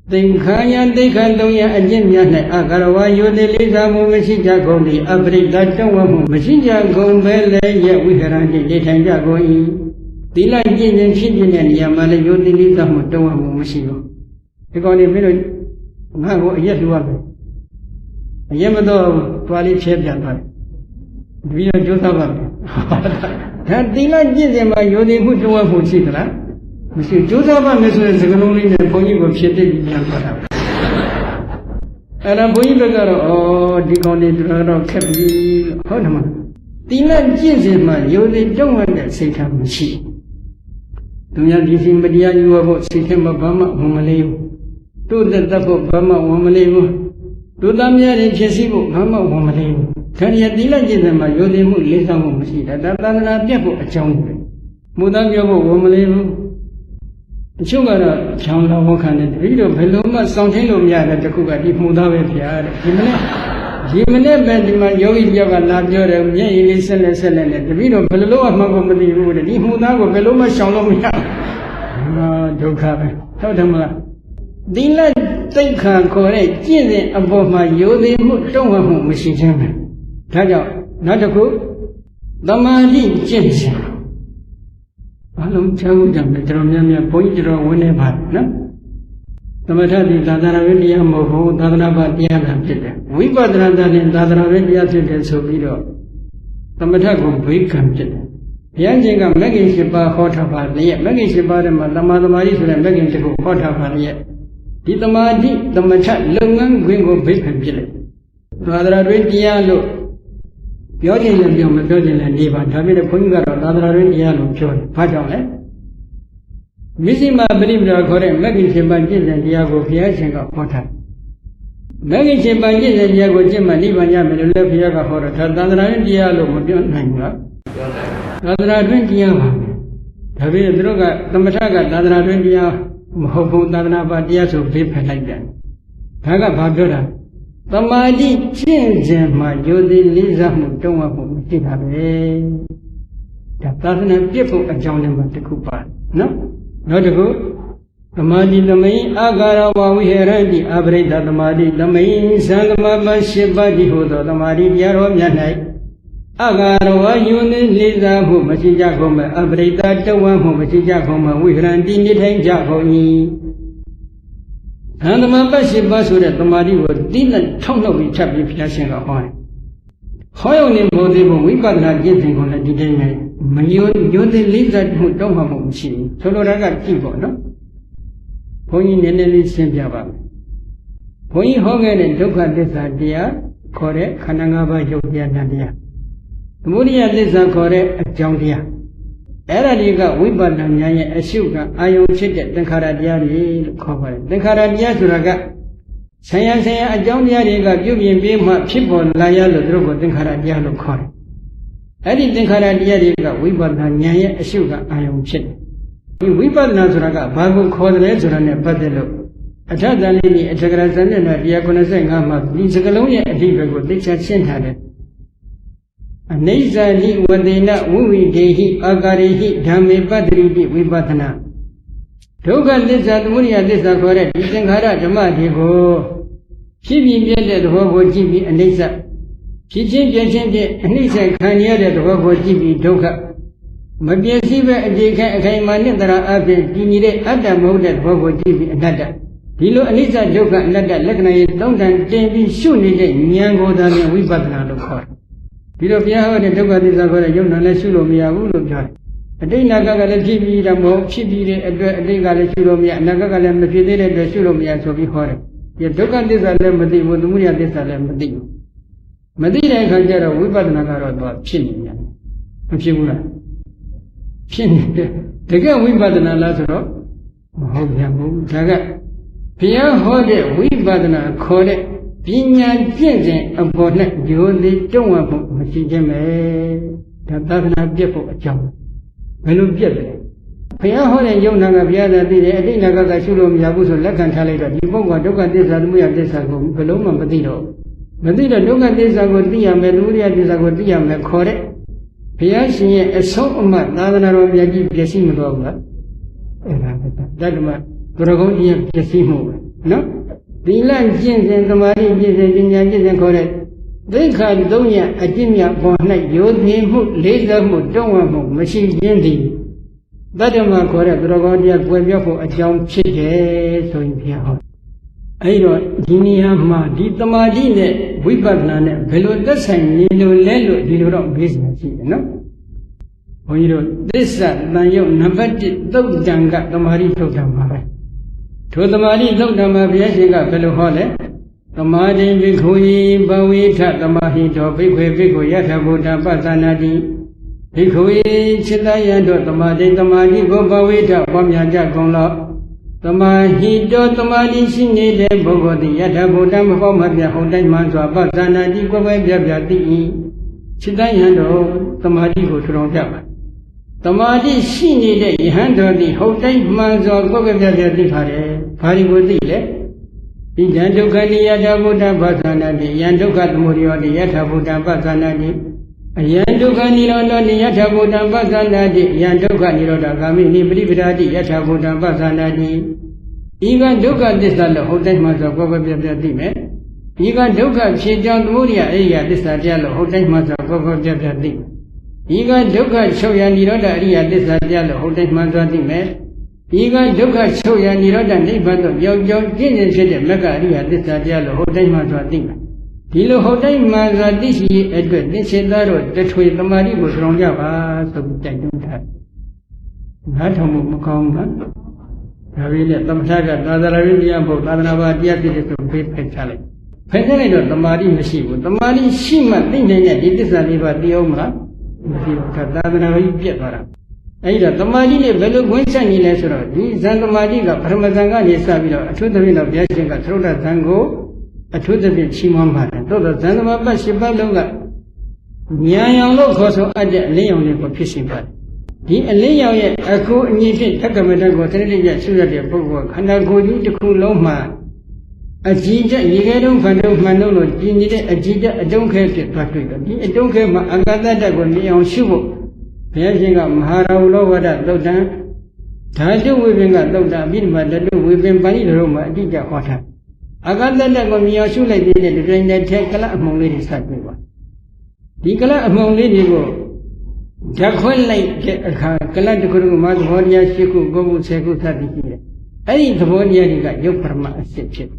Tinkaya Tikatoya Ajimya Akarawa Yudilisa Mumishija Goli Abrita Tawamu Mashija Gombele Yawikarandi Litanja Goi Tila Jin Shijin and Yamala Yudilisa Mutawamu Mashio. Because the minute Nago yet one Yamado Twali Chepjan Via Josava Tila Jin Yudi Mutua Fuchitra. Monsieur Josava Messer Zaganoni and Pony of Shetti Yampara. And a boy beggar or deconed Capi Hodman. Tina Jizima, you don't want that Satan machine. Do not give him Media you about Satan Bama Womaleo. Do the double Bama Womaleo. Do Damia Jessibo Bama Womaleo. Can you delight them? You the moon later machine that Dana Depo a chunk. Mudam Yobo Womaleo. Sugar, Changa Wokan, Rido, Peloma, something of Yara, the Kuga, if Mudawe Piar, Jimene Benjamin, Yogi Yaga, Labio, Yay, listen and sell and the Rido, Peloma, Magomadi, if Mudago, Peloma, Shalom, Doka, Totama. Dila take her correct, Jin above my Yodi, don't want whom she came. Taja, not a cook, the Mali Jensen. Alum Chow Jam, the Tromia point whenever, no? The Matadi Dadaravelia Moho, Dadanaba Diana, we got rather than Dadaravelia to so video. The Matago Big Campton. Yanjinga Megan Shiba hot of her yet, Megan Shiba and Madama Maris and Megan to go hot of her yet. Did the Madi, the Machat, Lungan, Gringo Big Campton. Rather Dialo. Yodin and Yomadodin and Diva, having a punga or other yellow joy, Pajole. Missing my believer, correct, Maggie Chibanjin and Diago Piachin of Potter. Maggie Chibanjin and Diago Jim and Ivan Yam and left Yaga for a Tadana Diallo, Modion Hanga. Tadana Diava. Having a droga, the Mataga, Tadana Dia, Moho Tadana Dias of Pip like that. Taga Pabura. The mighty change my Jodi Liza Mutoma Mutikabe. That doesn't have people a John number to Kupa. No? Not a good. The mighty the main Agara, we hear the Abreda, the mighty the main Salama Shiba Dihoda, the mighty Yarom Yanai. Agara, Unit Liza who Machija Homa, Abreda, the one who Machija Homa, we ran in the tank Japoni. And the membership was that the Madi didn't tongue of each other if you are How only body we got not getting on a day. You live that who don't have a machine. So I got people, no? Pointing in any Sinjava. Pointing Hogan and Doka this idea, correct, Kanangaba Jodia Nadia. Muria this are correct at Jondia. Eradiga, Wibananya, a sugar, I own chicken, the Karadiari cover. The Karadiasuraga. Say, a Jonia, you being my people, Layalo Drogo, the Karadiano coin. Anything Karadiariga, Wibananya, a sugar, I own chicken. Wiban Nazuraga, Babu called Rezuran and Badelo. A Tadalini, a Tagarazan and a Diaconazanga, Lizagalonia, a Divago, they had sent her. Neza li wadena uwi dehi agari hi dhame badri di vibatana. Toga lisa dunia lisa kore di senghara jama di go. Chibi biende dhogo jibi anisa. Chichin biende anisa khaniya de dhogo jibi doga. Mabiasi be adika akaimani dara abe dinire adda mauda dhogo jibi anada. Dilo anisa doga anada lakna ye tongdan tembi shuni de nyango dane vibatana lo kore. Pilopia and Toga is a very young Nasulomia Ulubja. A day Nagaga TV, the more chibi, a legal Sulomia, Nagaga and the Fidel, the Sulomia, so be horrid. Yet Toga is a lemony with Muria de Salemadi. Medina and Kajara, Wibat Nagara about Chin. Chin, the girl Wibadana Lazaro, Hogamu, Taga. Pia Hode, Wibadana, Kode. Pinya Jensen about that you don't want Machijame, that doesn't have people a jump. Melu Piet. Piahon and Yonaga Viana did a Dinaga Shulum Yabuso Lakan Talita, Diboga Doga Desamuya Desago, Paloma Badino. Madina Doga Desagodia, Meluria Desagodia, Mecore. Piashi, a song of my Navana Yagi Piasimova. That man, Dragonia Piasimo. နော်ဒီလကျင့်စဉ်သမာဓိကျင့်စဉ်ပညာကျင့်စဉ်ခေါ်တဲ့သိက္ခာ3ရပ်အကျင့်မြတ်ပေါ်၌ယောသိမှုလေးစားမှုတုံ့ဝမှုမရှိခြင်းသည်တတ္တမခေါ်တဲ့သူတော်ကောင်းတရားကွယ်ပြောက်ဖို့အကြောင်းဖြစ်တယ်ဆိုရင်ဘုရားဟောအဲ့တော့ဒီနေရာမှာဒီသမာဓိနဲ့ဝိပဿနာနဲ့ဘယ်လိုသက်ဆိုင်နေလို့လဲလို့ဒီလိုတော့မေးစရာရှိတယ်နော်ဘုန်းကြီးတို့သစ္စာတန်ရုပ်နံပါတ်1သုတ်တံကသမာဓိထုတ်တာပါပဲထိုသမာဓိထုတ်တာမှာဘုရားရှင်ကဘယ်လိုဟောလဲသမာဓိဘိက္ခုယဘဝိထသမာဟိတောဘိက္ခွေဘိက္ခုယထဗုဒ္ဓပသနာတိဘိက္ခုယจิตယံတို့သမာဓိကိုဘဝိထပွားများကြကုန်လောသမာဟိတောသမာဓိရှိနေတဲ့ပုဂ္ဂိုလ်သည်ယထဗုဒ္ဓမပေါ့မပြဟုတ်တိုင်းမှစွာပသနာတိကိုပဲပြပြသိ၏จิตယံတို့သမာဓိကိုထူထောင်ကြပါသမာဓိရှိနေတဲ့ယဟန်တော်သည်ဟုတ်တိုင်းမှန်စွာကိုယ်ပဲပြပြသိပါတယ်ဘာဒီကိုသိလဲဣဒံဒုက္ခနိယထဗုဒ္ဓပသနာတိယံဒုက္ခသမုဒယောတိယထဗုဒ္ဓပသနာတိအယံဒုက္ခနိရောဓတိယထဗုဒ္ဓပသနာတိယံဒုက္ခနိရောဓဂ ामि နိပရိပဒာတိယထဗုဒ္ဓပသနာတိဤကဒုက္ခသစ္စာလို့ဟုတ်တိုင်းမှဆိုကိုယ်ပဲပြပြသိမယ်ဤကဒုက္ခဖြစ်ကြောင်းသမုဒယအရိယသစ္စာတရားလို့ဟုတ်တိုင်းမှဆိုကိုယ်ပဲပြပြသိဤကဒုက္ခချုပ်ရနိရောဓအရိယသစ္စာတရားလို့ဟုတ်တိုင်းမှဆိုသိမယ်ဤကဒုက္ခချုပ်ရနိရောဓနိဗ္ဗာန်သို့ရောက်ကြောင်းကျင့်ခြင်းဖြစ်တဲ့မဂ္ဂအရိယသစ္စာတရားလို့ဟုတ်တိုင်းမှဆိုသိမယ်ဒီလိုဟုတ်တိုင်းမှဆိုသိရှိအတွက်သင်္ချေသားတို့တထွေသမာဓိကိုဆောင်ကြပါဆိုပြီးတိုက်တွန်းထားနားထောင်မှုမကောင်းဘူးဒါပေမဲ့သမထကသာသနာ့တရားဘုသာသနာ့ဘာတရားဖြစ်တဲ့ဆိုဖေးဖယ်ချလိုက်ဖယ်ချလိုက်တော့သမာဓိမရှိဘူးသမာဓိရှိမှသိနိုင်တဲ့ဒီသစ္စာလေးပါသိအောင်မလားမရှိဘူးသာသနာ့ဘာပြတ်သွားတာအဲ့ဒါသမာဓိနဲ့ဘယ်လိုဝင်ဆက်နေလဲဆိုတော့ဒီဇန်သမာဓိကပရမဇန်ကနေစပြီးတော့အထူးသဖြင့်တော့ဘုရားရှင်ကသရုတ်တဇန်ကိုအထူးသဖြင့်ချီးမွမ်းပါတယ်သို့တော့ဇန်သမာပတ်၈ပတ်လုံးကဉာဏ်ရောင်လို့ခေါ်ဆိုအပ်တဲ့အလင်းရောင်လေးကိုဖြစ်ရှင်ပါတယ်ဒီအလင်းရောင်ရဲ့အခုအညီဖြင့်တက္ကမတကိုသတိရရှုရတဲ့ပုဂ္ဂိုလ်ခန္ဓာကိုယ်ကြီးတစ်ခုလုံးမှာအကြည်တက်ရေခဲတုံးဖန်တုံးမှန်တုံးလို့ကြည်နေတဲ့အကြည်တက်အတုံးခဲဖြစ်သွားတွေ့တော့ဒီအတုံးခဲမှာအကတတ္တကိုမြင်အောင်ရှုဖို့ဘုရားရှင်ကမဟာရဝလောဝဒသုတ်တံဓာတုဝိပင်ကသုတ်တံအဘိဓမ္မာဓာတုဝိပင်ပါဠိတော်မှာအတိအကျဟောထားအကတ္တတ္တကိုမြင်အောင်ရှုလိုက်တဲ့ဒီပြိုင်တဲ့ထဲကလအမှုံလေးတွေစတွေ့ပါဒီကလအမှုံလေးတွေကိုဓာတ်ခွဲလိုက်တဲ့အခါကလတစ်ခုကမှာသဘောတရား၈ခု9ခု10ခုစသည်ရှိတယ်အဲ့ဒီသဘောတရားတွေကယုတ်ပရမအစစ်ဖြစ်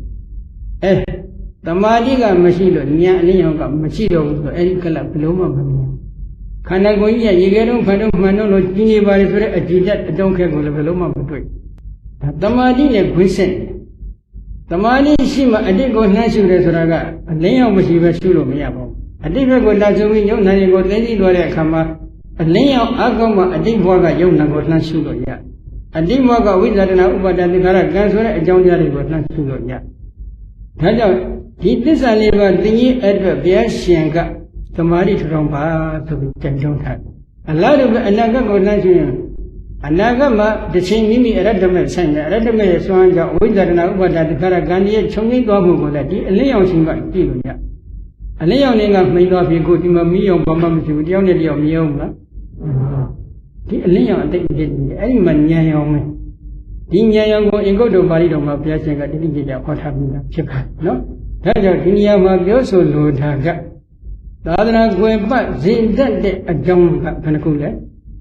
သမာဓိကမရှိလို့ဉာဏ်အလင်းရောင်ကမရှိတော့ဘူးဆိုအဲ့ဒီကလဘလို့မှမမြင်ခန္ဓာကိုယ်ကြီးကရေခဲတုံးဖန်တုံးမှန်တုံးလို့ကြီးနေပါလေဆိုတဲ့အကြည်တက်အတုံးခဲကိုလည်းဘလို့မှမတွေ့ဒါသမာဓိနဲ့ခွင်းဆက်သမာဓိရှိမှအတိတ်ကိုနှမ်းရှုတယ်ဆိုတာကအလင်းရောင်မရှိဘဲရှုလို့မရပါဘူးအတိတ်ဘက်ကိုလာဆိုပြီးယုံနာတွေကိုသိသိသွားတဲ့အခါမှာအလင်းရောင်အကောင်းမှအတိတ်ဘဝကယုံနာကိုနှမ်းရှုလို့ရအတိတ်ဘဝကဝိဇာတနာဥပါဒသင်္ခါရကံဆိုတဲ့အကြောင်းတရားတွေကိုနှမ်းရှုလို့ရဒါကြောင့်ဒီသစ္စာလေးပါးသိရင်အတွက်ဘုရားရှင်ကသမာဓိထူထောင်ပါဆိုပြီးကြံကြုံထားအလားတူပဲအနာဂတ်ကိုနှမ်းရှုရင်အနာဂတ်မှာတစ်ချိန်မိမိအရတ္တမဲ့ဆိုင်တယ်အရတ္တမဲ့ရဲ့စွမ်းကြောင့်ဝိဇ္ဇာတနာဥပါဒသင်္ခါရကံရဲ့ခြုံငိမ့်သွားမှုကိုလည်းဒီအလင်းရောင်ရှင်ကကြည့်လို့ရအလင်းရောင်လေးကမှိန်သွားပြီကိုဒီမှာမီးရောင်ဘာမှမရှိဘူးတယောက်နဲ့တယောက်မြင်အောင်မလားဒီအလင်းရောင်အတိတ်အကျင့်ကြီးအဲ့ဒီမှာဉာဏ်ရောင်ပဲဒီဉာဏ်ရောင်ကိုအင်္ဂုတ္တပါဠိတော်မှာဘုရားရှင်ကတိတိကျကျဟောထားပြီးသားဖြစ်ပါတယ်နော်ဒါကြောင့်ဒီနေရာမှာပြောဆိုလိုတာကသာသနာ့ကွယ်ပတ်ဇင်တတ်တဲ့အကြောင်းကဘယ်နှခုလဲ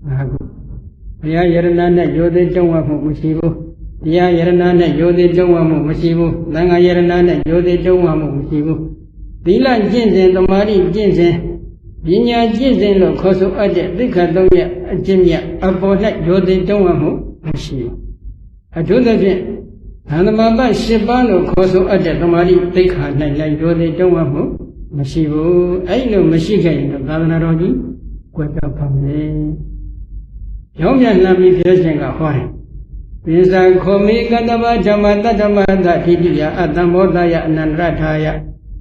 ၅ခုဘုရားယရဏနဲ့ယောသိတုံးဝမှုမရှိဘူးတရားယရဏနဲ့ယောသိတုံးဝမှုမရှိဘူးသံဃာယရဏနဲ့ယောသိတုံးဝမှုမရှိဘူးသီလကျင့်စဉ်သမာဓိကျင့်စဉ်ပညာကျင့်စဉ်လို့ခေါ်ဆိုအပ်တဲ့သိက္ခာ၃ရပ်အကျင့်မြတ်အပေါ်၌ယောသိတုံးဝမှုမရှိဘူးအထူးသဖြင့်သံသမာပတ်၈ပါးလို့ခေါ်ဆိုအပ်တဲ့သမာဓိသိက္ခာ၌လည်းယောသိတုံးဝမှုမရှိဘူးအဲ့လိုမရှိခဲ့ရင်သာသနာတော်ကြီးကွယ်ပြောက်ပါမယ်ရောင်းပြန်လှမ်းပြီးဘုရားရှင်ကဟောတယ်ပိစံခောမိကတ္တဗဓမ္မတတ္တမသတိတိယအတ္တမောဒယအနန္တရထာယ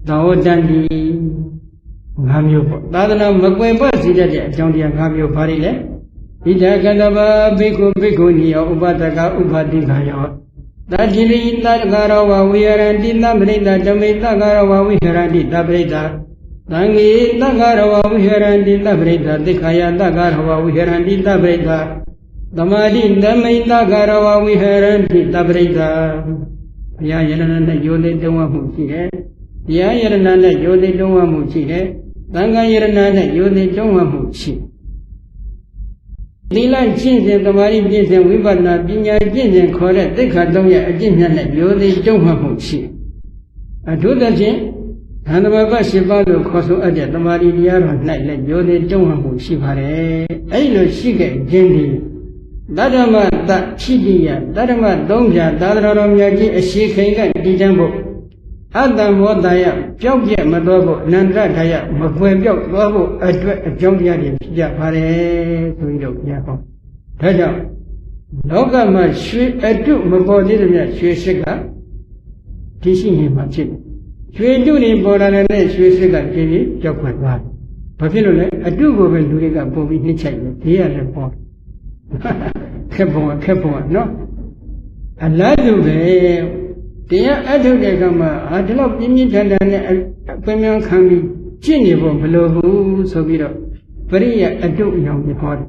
သဝတ္တန္တိ၅မျိုးပေါ့သာသနာမကွယ်ပတ်စေတဲ့အကြောင်းတရား၅မျိုးဘာတွေလဲဣဒကတ္တဗဘိက္ခုဘိက္ခုနိယောဥပဒကဥပတိခာယောတတိရိတတ္တကာရဝဝိဟရန္တိသပရိတဓမေတ္တကာရဝဝိဟရန္တိသပရိတသံဃေတက္ကရဝဝိဟရန္တိသပရိတသိက္ခာယတက္ကရဝဝိဟရန္တိသပရိတသမာဓိသမိတ္တကာရဝဝိဟရန္တိသပရိတ ဘုရားယရဏနဲ့ယိုသိတုံးဝမှုရှိတယ်တရားယရဏနဲ့ယိုသိတုံးဝမှုရှိတယ်သံဃာယရဏနဲ့ယိုသိတုံးဝမှုရှိသီလကျင့်စဉ်သမာဓိကျင့်စဉ်ဝိပဿနာပညာကျင့်စဉ်ခေါ်တဲ့သိက္ခာ၃ရပ်အကျင့်မြတ်နဲ့ယိုသိတုံးဝမှုရှိအထူးသဖြင့်သံဃာဘ၈ပါးလို့ခေါ်ဆိုအပ်တဲ့သမာဓိတရားတော်၌လည်းယိုသိတုံးဝမှုရှိပါတယ်အဲ့လိုရှိခဲ့ခြင်းဒီတတ္တမတခိတိယတတ္တမသုံးဖြာသာသနာတော်မြတ်ကြီးအရှိခိန်ကတည်တံ့ဖို့အတ္တမောတယပြောက်ပြက်မသွားဖို့အနန္တထယမကွယ်ပြောက်သွားဖို့အတွက်အကြောင်းတရားတွေဖြစ်ကြပါတယ်ဆိုပြီးတော့ဘုရားဟောဒါကြောင့်လောကမှာရွှေအတုမပေါ်သေးတဲ့ရွှေစစ်ကဒီရှိနေမှာဖြစ်တယ်ရွှေတုတွေပေါ်လာတဲ့ရွှေစစ်ကကြည်ပြီးကြောက်ခွင့်သွားတယ်ဘာဖြစ်လို့လဲအတုကိုပဲလူတွေကပုံပြီးနှိမ့်ချိုက်တယ်ဒီရလည်းပေါ်ခက်ပုံနော်အလားတူပဲတရားအထုတ်တဲ့ကမှဒီလောက်ပြင်းပြင်းထန်ထန်နဲ့အပင်များခံပြီးကျင့်နေဖို့မလိုဘူးဆိုပြီးတော့ပရိယအတုအယောင်ပြဟောတယ်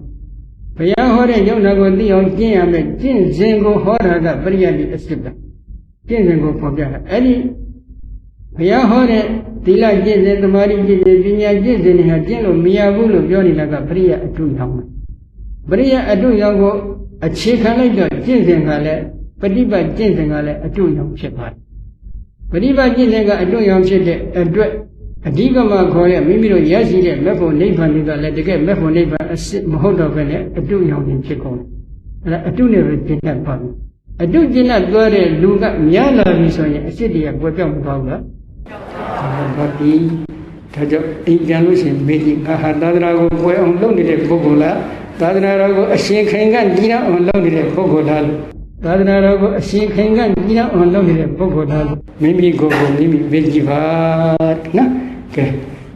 ဘုရားဟောတဲ့ယုံနာကိုသိအောင်ကျင့်ရမယ်ကျင့်စဉ်ကိုဟောတာကပရိယတိအစစ်တာကျင့်စဉ်ကိုဖော်ပြတာအဲ့ဒီဘုရားဟောတဲ့သီလကျင့်စဉ်သမာဓိကျင့်စဉ်ပညာကျင့်စဉ်တွေဟာကျင့်လို့မရဘူးလို့ပြောနေတာကပရိယအတုယောင်ပရိယအတုယောင်ကိုအခြေခံလိုက်တော့ကျင့်စဉ်ကလည်းပฏิပတ်ကျင့်စဉ်ကလည်းအတုယောင်ဖြစ်ပါတယ်ပฏิပတ်ကျင့်စဉ်ကအတုယောင်ဖြစ်တဲ့အတွက်အဓိကမှခေါ်တဲ့မိမိတို့ရရှိတဲ့မေဖို့နိဗ္ဗာန်တွေကလည်းတကယ်မေဖို့နိဗ္ဗာန်အစစ်မဟုတ်တော့ဘဲနဲ့အတုယောင်တွေဖြစ်ကုန်တယ်အဲ့ဒါအတုနဲ့ပဲကျင့်တတ်ပါဘူးအတုကျင့်တတ်သွားတဲ့လူကများလာပြီဆိုရင်အစစ်တွေကပွေပြောက်မသွားဘူးလားဘာဒီဒါကြောင့်အိမ်ပြန်လို့ရှိရင်မေကြီးငါဟာသာသနာကိုပွေအောင်လုပ်နေတဲ့ပုဂ္ဂိုလ်လားသာသနာတော်ကိုအရှင်ခိုင်ကညီတော်အောင်လုပ်နေတဲ့ပုဂ္ဂိုလ်လားသာသနာတော်ကိုအရှင်ခိုင်ကညီတော်အောင်လုပ်နေတဲ့ပုဂ္ဂိုလ်လားမိမိကိုယ်ကိုမိမိမေကြီးပါနော်ကဲ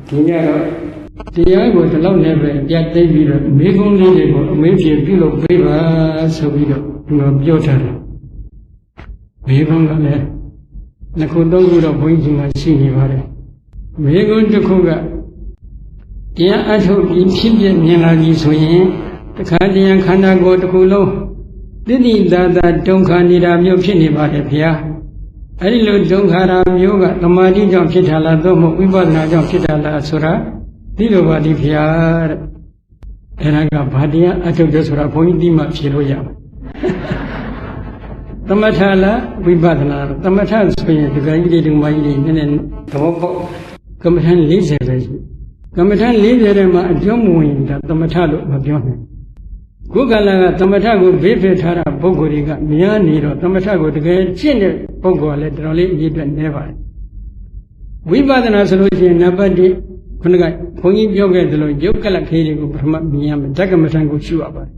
ဒီညတော့တရားကိုဒီလောက်နဲ့ပဲပြတ်သိပြီးတော့မိကုံးလေးတွေကိုအမေးဖြေပြုလုပ်ပေးပါဆိုပြီးတော့ဒီလိုပြောထားတယ်မိကုံးကလည်းနှစ်ခုသုံးခုတော့ဘုန်းကြီးကရှိနေပါတယ်မိကုံးတစ်ခုကတရားအထုတ်ပြီးဖြစ်ပြမြင်လာပြီဆိုရင်တခါတည်းခန္ဓာကိုယ်တစ်ခုလုံးတိတိသာသာဒုက္ခနေတာမျိုးဖြစ်နေပါတယ်ဗျာအဲ့ဒီလိုဒုက္ခရာမျိုးကသမာဓိကြောင့်ဖြစ်တာလားသို့မဟုတ်ဝိပဿနာကြောင့်ဖြစ်တာလားဆိုတာဒီလိုပါဒီဗျာတဲ့အဲ့ဒါကဘာတရားအထုတ်တယ်ဆိုတာဘုန်းကြီးဒီမှဖြေလို့ရမယ်သမထလားဝိပဿနာလားသမထဆိုရင်ဒီကကြီးတွေဒီမကြီးတွေနည်းနည်းသဘောပေါက်ကမ္မထန်40ပဲရှိကမ္မထန်40ထဲမှာအကျုံးမဝင်တာသမထလို့မပြောနိုင်ခုကလာကသမထကိုဘေးဖယ်ထားတာပုဂ္ဂိုလ်တွေကများနေတော့သမထကိုတကယ်ကျင့်တဲ့ပုဂ္ဂိုလ်ကလည်းတော်တော်လေးအရေးအတွက်နည်းပါတယ်ဝိပဿနာဆိုလို့ရှိရင်နံပါတ်1ခုနကဘုန်းကြီးပြောခဲ့သလိုယုတ်ကလခေတွေကိုပထမမြင်ရမယ်ဓကမထံကိုရှုရပါတယ်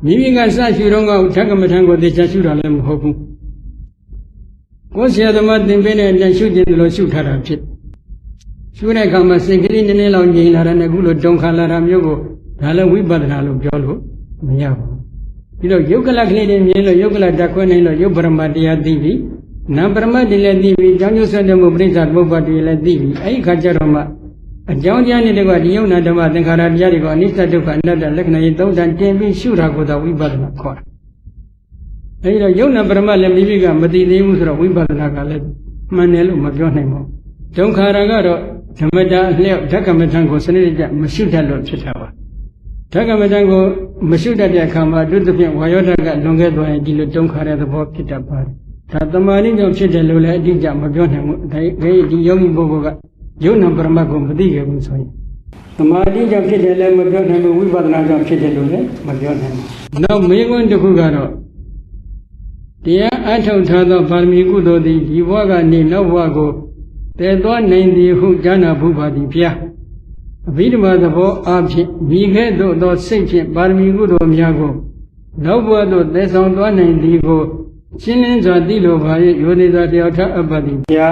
မိမိကစရှုတော့ကဓကမထံကိုသိချရှုတာလည်းမဟုတ်ဘူးကိုယ်ဆရာသမားသင်ပေးတဲ့အတိုင်းရှုခြင်းလို့ရှုထားတာဖြစ်ရှုတဲ့အခါမှာစိတ်ကလေးနည်းနည်းလောက်ငြိမ်လာတဲ့အခုလိုတုံခါလာတာမျိုးကိုဒါလည်းဝိပဿနာလို့ပြောလို့မရဘူးပြီးတော့ယုတ်ကလကလေးတွေမြင်လို့ယုတ်ကလဓာတ်ခွဲနိုင်လို့ယုတ်ပရမတရားသိပြီနာပရမတ်တွေလည်းသိပြီကြောင့်ကျိုးဆွတဲ့မှုပရိစ္ဆာပုပ္ပတ္တိလည်းသိပြီအဲ့ဒီခါကျတော့မှအကြောင်းတရားနဲ့တကွဒီယုတ်နာဓမ္မသင်္ခါရတရားတွေကိုအနိစ္စဒုက္ခအနတ္တလက္ခဏာရေးသုံးတန်တင်ပြီးရှုတာကိုသာဝိပဿနာခေါ်တာအဲ့ဒီတော့ယုတ်နာပရမတ်လည်းမိမိကမသိသေးဘူးဆိုတော့ဝိပဿနာကလည်းမှန်တယ်လို့မပြောနိုင်ပါဘူးဒုက္ခရကတော့ဓမ္မတာအလျောက်ဓကမထံကိုစနစ်တကျမရှုတတ်လို့ဖြစ်တာပါဓကမထံကိုမရှုတတ်တဲ့အခါမှာအထူးသဖြင့်ဝါယောဓကလွန်ခဲ့သွားရင်ဒီလိုတုံခါတဲ့သဘောဖြစ်တတ်ပါတယ်ဒါတမာရိကြောင့်ဖြစ်တယ်လို့လည်းအတိအကျမပြောနိုင်ဘူးဒီယောဂီပုဂ္ဂိုလ်ကယုံနာပရမတ်ကိုမသိခဲ့ဘူးဆိုရင်တမာရိကြောင့်ဖြစ်တယ်လည်းမပြောနိုင်ဘူးဝိပဿနာကြောင့်ဖြစ်တယ်လို့လည်းမပြောနိုင်ဘူးနောက်မေခွန်းတစ်ခုကတော့တရားအထုတ်ထားသောပါရမီကုသိုလ်သည်ဒီဘဝကနေနောက်ဘဝကိုတည်သွားနိုင်သည်ဟုကြားနာဘူးပါသည်ဗျာအဘိဓမ္မာသဘောအားဖြင့်မိခဲ့သို့သောစိတ်ဖြင့်ပါရမီကုသိုလ်များကိုနောက်ဘဝသို့တည်ဆောင်သွားနိုင်သည်ကိုရှင်းလင်းစွာသိလိုပါ၍ယောနိသာတယောက်ထအပ်ပါသည်ဗျာ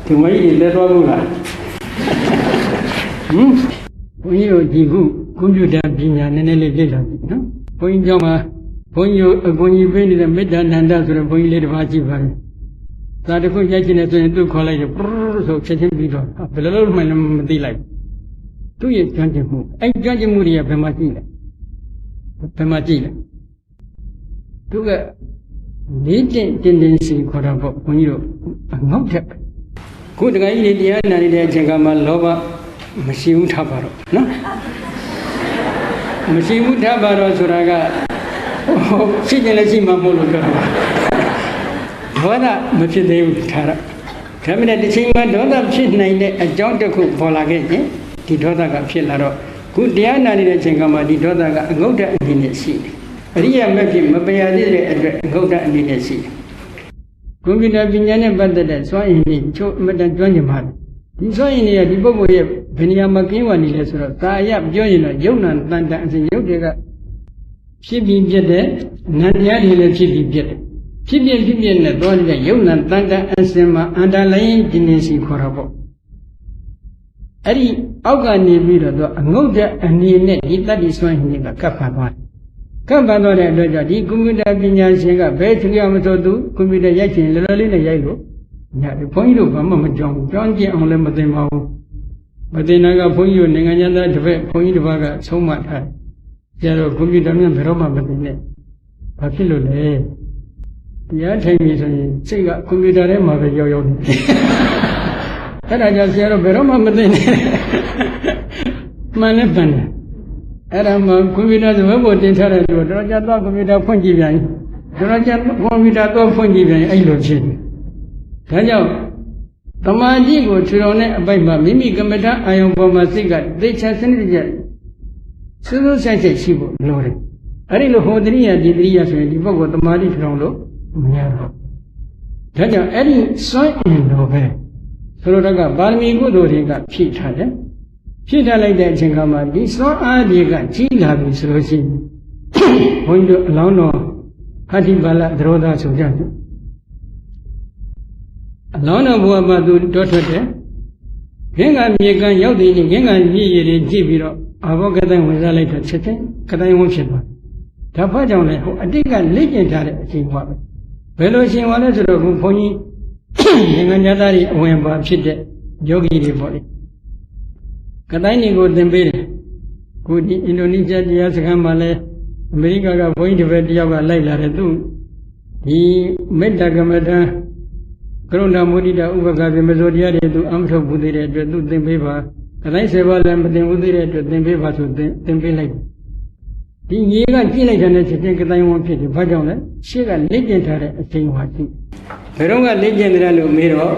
ဒီမကြီးတည်သွားဘူးလားဘုန်းကြီးတို့ဒီခုကွန်ပျူတာပညာနည်းနည်းလေးလေ့လာပြီနော်ဘုန်းကြီးကျောင်းမှာဘုန်းကြီးအကူကြီးပေးနေတဲ့မေတ္တာနန္ဒဆိုတဲ့ဘုန်းကြီးလေးတစ်ပါးကြည့်ပါလေသာတခုရိုက်ချင်တယ်ဆိုရင်သူ့ခေါ်လိုက်တယ်ပရဆိုချက်ချင်းပြီးတော့ဘယ်လိုလုပ်မှလည်းမသိလိုက်သူ့ရဲ့ကျွမ်းကျင်မှုအဲ့ကျွမ်းကျင်မှုတွေကဘယ်မှာကြည့်လဲသူက လေးတင်စီခေါ်တာပေါ့ဘုန်းကြီးတို့ငေါက်တဲ့ခုတခါကြီးတရားနာနေတဲ့အချိန်ကမှလောဘမရှိဘူးထားပါတော့နော်မရှိဘူးထားပါတော့ဆိုတာကရှိတယ်လည်းရှိမှမဟုတ်လို့ပြောတာဒေါသမဖြစ်သေးဘူးထားတော့ဒါပေမဲ့ဒီချိန်မှာဒေါသဖြစ်နိုင်တဲ့အကြောင်းတစ်ခုပေါ်လာခဲ့ရင်ဒီဒေါသကဖြစ်လာတော့ခုတရားနာနေတဲ့အချိန်ကမှဒီဒေါသကအငုတ်တဲ့အနေနဲ့ရှိတယ်အရိယာမဖြစ်မပယ်ရသေးတဲ့အတွက်အငုတ်တဲ့အနေနဲ့ရှိတယ်ကွန်ပျူတာပညာနဲ့ပတ်သက်တဲ့စွမ်းအင်တွေချို့အမတန်ကျွမ်းကျင်ပါတယ်ဒီစွမ်းအင်တွေကဒီပုဂ္ဂိုလ်ရဲ့ဘယ်နေရာမှာကင်းဝနေလဲဆိုတော့သာအရပြောရင်တော့ယုံနာတန်တန်အစဉ်ယုတ်တွေကဖြစ်ပြီးပြတဲ့နတ်တရားတွေလည်းဖြစ်ပြီးပြတဲ့ဖြစ်ပြနဲ့သွားနေတဲ့ယုံနာတန်တန်အစဉ်မှာအန္တလိုင်းဒီနေစီခေါ်တာပေါ့အဲ့ဒီအောက်ကနေပြီးတော့သူအငုတ်တဲ့အနေနဲ့ဒီတတ္တိစွမ်းအင်တွေကကပ်ပါသွားတယ်ကပ်ပါသွားတဲ့အတွက်ကြောင့်ဒီကွန်ပျူတာပညာရှင်ကဘယ်သူမှမဆိုသူကွန်ပျူတာရိုက်ချင်လောလောလေးနဲ့ရိုက်လို့ညတယ်ဘုန်းကြီးတို့ဘာမှမကြောက်ဘူးကြောင်းကျင်အောင်လည်းမသိပါဘူးမသိနာကဘုန်းကြီးတို့နိုင်ငံသားတစ်ဖက်ဘုန်းကြီးတစ်ပါးကဆုံးမထားကြတော့ကွန်ပျူတာမြန်ဘယ်တော့မှမသိနဲ့ဘာဖြစ်လို့လဲတရားထိုင်ပြီဆိုရင်စိတ်ကကွန်ပျူတာထဲမှာပဲရောက်နေအဲ့ဒါကြောင့်ဆရာတို့ဘယ်တော့မှမသိနဲ့မှန်လည်းပန်တယ်အဲ့ဒါမှကွန်ပျူတာသဘောပေါ်တင်ထားတဲ့သူတော့ကြာတော့ကွန်ပျူတာဖွင့်ကြည့်ပြန်တော့ကြာကွန်ပျူတာတော့ဖွင့်ကြည့်ပြန်အဲ့လိုဖြစ်တယ်ဒါကြောင့်တမာတိကိုထူထောင်တဲ့အပိုက်မှာမိမိကမ္မဋ္ဌာန်းအာယုံပေါ်မှာစိတ်ကသေချာစနစ်တကျစိုးစိုးဆိုင်ဆိုင်ရှိဖို့လိုတယ်အဲ့ဒီလိုဟောတရိယာဒီတရိယာဆိုရင်ဒီပုဂ္ဂိုလ်တမာတိထူထောင်လို့မရတော့ဒါကြောင့်အဲ့ဒီစွန့်အင်တော်ပဲဆိုတော့ကပါရမီကုသိုလ်တွေကဖြည့်ထားတယ်ဖြည့်ထားလိုက်တဲ့အချိန်ကမှဒီစွန့်အားတွေကကြီးလာပြီဆိုလို့ရှိရင်ဘုန်းကြီးတို့အလောင်းတော်ဟဋ္ဌိပါဠသရောဓဆိုကြတယ်အလောင်းတော်ဘုရားမှာသူတောထွက်တယ်ခင်းကမြေကရောက်တဲ့နေ့ခင်းကမြည်ရည်တွေကြည့်ပြီးတော့အာဘောကတိုင်းဝင်စားလိုက်တော့ချက်ချင်းကတိုင်းဝန်းဖြစ်သွားဒါဖတ်ကြောင့်လေဟိုအတိတ်ကလေ့ကျင့်ထားတဲ့အချိန်ပါပဲဘယ်လိုရှင်ဝါလဲဆိုတော့ဘုန်းကြီးနိုင်ငံသားတွေအဝင်ပါဖြစ်တဲ့ယောဂီတွေပေါ့လေကတိုင်းတွေကိုသင်ပေးတယ်ခုဒီအင်ဒိုနီးရှားတရားစခန်းမှာလဲအမေရိကကဘုန်းကြီးတစ်ပည့်တယောက်ကလိုက်လာတယ်သူဒီမေတ္တာကမ္မဋ္ဌာန်းကရုဏာမုဒိတာဥပက္ခပြမစိုးတရားတွေသူအမထုတ်ဘူးသေးတဲ့အတွက်သူသင်ပေးပါကတိုင်း7ပါးလည်းမသင်ဘူးသေးတဲ့အတွက်သင်ပေးပါဆိုသင်ပေးလိုက်ဒီညီကကြည့်လိုက်တဲ့ချက်ချင်းကတိုင်းဝန်းဖြစ်တယ်ဘာကြောင့်လဲရှေ့ကလေ့ကျင့်ထားတဲ့အချိန်ဟောရှိဘယ်တော့ကလေ့ကျင့်တယ်လို့မေးတော့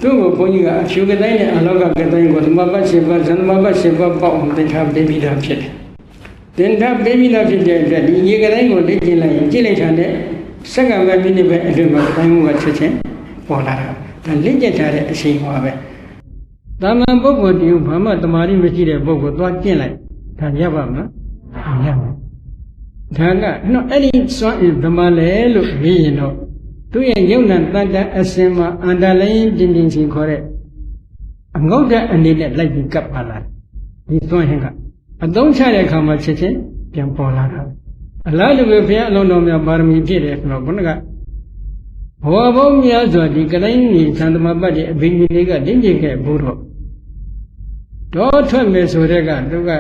သူ့ကိုဘုန်းကြီးကအဖြူကတိုင်းနဲ့အလောကကတိုင်းကိုသမဘတ်7ပါးဇန်သမဘတ်7ပါးပေါ့အောင်သင်ထားပေးပြီးသားဖြစ်တယ်သင်ထားပေးပြီးသားဖြစ်တဲ့အတွက်ဒီညီကတိုင်းကိုလေ့ကျင့်လိုက်ရင်ကြည့်လိုက်တဲ့စက္ကန့်ပဲမိနစ်ပဲအတွင်းမှာတိုင်းမှုကချက်ချင်းပေါ်လာတာဒါလေ့ကျင့်ထားတဲ့အချိန်ဟောပဲတာမန်ပုဂ္ဂိုလ်တည်းဘာမှတမာရီမရှိတဲ့ပုဂ္ဂိုလ်သွားကျင့်လိုက်ဒါရပါမလားမရဘူးဒါကတော့အဲ့ဒီစွမ်းအင်ဗမာလဲလို့မေးရင်တော့သူ့ရဲ့ယုံနာတန်တန်အစင်မှာအန္တလိုင်းတင်းတင်းစီခေါ်တဲ့အငုတ်တဲ့အနေနဲ့လိုက်ပြီးကပ်ပါလာဒီစွမ်းအင်ကအသုံးချတဲ့အခါမှာချက်ချင်းပြန်ပေါ်လာတာအလားတူပဲဘုရားအလုံးတော်များပါရမီပြည့်တယ်ဆိုတော့ဘုန်းကဘောဘုံများစွာဒီကတိုင်းကြီးသံသမပတ်ရဲ့အဘိညာဉ်တွေကတင်းကျပ်ခဲ့ဘူးတော့တော့ထွက်မယ်ဆိုတဲ့ကသူက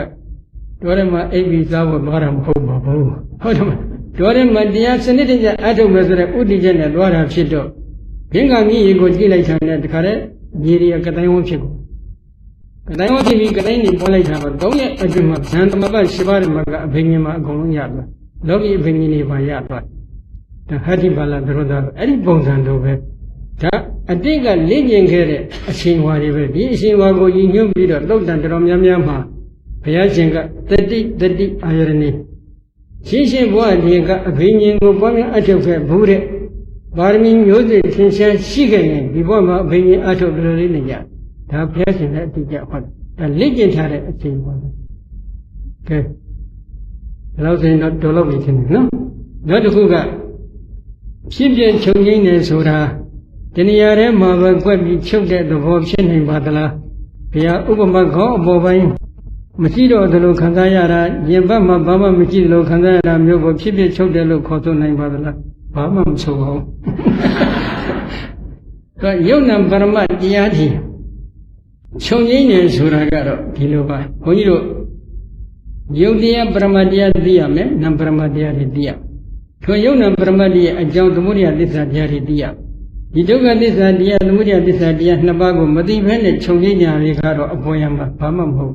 တော်ရမအိပ်ပြီးစားဖို့သွားတာမဟုတ်ပါဘူးဟုတ်တယ်မတော်ရမတရားစနစ်တကျအထုတ်မယ်ဆိုတဲ့ဥတည်ချက်နဲ့သွားတာဖြစ်တော့ဘင်္ဂမြည်ကိုကြည့်လိုက်တဲ့တခါတည်းညီရီကတိုင်းဝန်းဖြစ်ကိုကတိုင်းဝန်းဖြစ်ပြီးကတိုင်းကြီးပေါ်လိုက်တာတော့3ရက်အတွင်းမှာဇန်သမပတ်7ပါးမှာကအဘိညာဉ်မှာအကုန်လုံးရသွားလောကီအဘိညာဉ်တွေပါရသွားဒါဟဋ္ဌိပါဠသရောဓအဲ့ဒီပုံစံတို့ပဲဒါအတိတ်ကလေ့ကျင့်ခဲ့တဲ့အချိန်ဝါတွေပဲဒီအချိန်ဝါကိုညီညွတ်ပြီးတော့သုတ်တန်တော်များများမှာဘုရားရှင်ကတတိအာရဏိရှင်းဘုရားရှင်ကအဘိညာဉ်ကိုပွားများအထုတ်ခဲ့ဘူးတဲ့ပါရမီမျိုးစေ့သင်္ချာရှိခဲ့ရင်ဒီဘဝမှာအဘိညာဉ်အထုတ်လို့လေးနေကြဒါဘုရားရှင်လည်းအတိအကျဟောတယ်ဒါလေ့ကျင့်ထားတဲ့အချိန်ပါပဲကဲဒါလို့ဆိုရင်တော့တော်လို့ပြီချင်းနော်နောက်တစ်ခုကဖြစ်ပြချုပ်ငိမ့်နေဆိုတာတဏှာထဲမှာပဲကွက်ပြီးချုပ်တဲ့သဘောဖြစ်နေပါသလားဘုရားဥပမာခေါင်းအပေါ်ပိုင်းမရှိတော့သလိုခံစားရတာရင်ဘတ်မှာဘာမှမရှိသလိုခံစားရတာမျိုးကိုဖြစ်ဖြစ်ချုပ်တယ်လို့ခေါ်ဆိုနိုင်ပါသလားဘာမှမဆိုပါဘူးဒါယုံနာပရမတ်တရားကြီးချုပ်ငိမ့်နေဆိုတာကတော့ဒီလိုပါဘုန်းကြီးတို့ယုတ်တရားပရမတ်တရားသိရမယ်နံပရမတ်တရားတွေသိရ ထိုယုံနာပရမတ္တိရဲ့အကြောင်းသမုဒိယသစ္စာတရားတွေသိရဒီဒုက္ခသစ္စာတရားသမုဒိယသစ္စာတရားနှစ်ပါးကိုမသိဘဲနဲ့ခြုံငိမ့်ညာတွေကတော့အပေါ်ယံမှာဘာမှမဟုတ်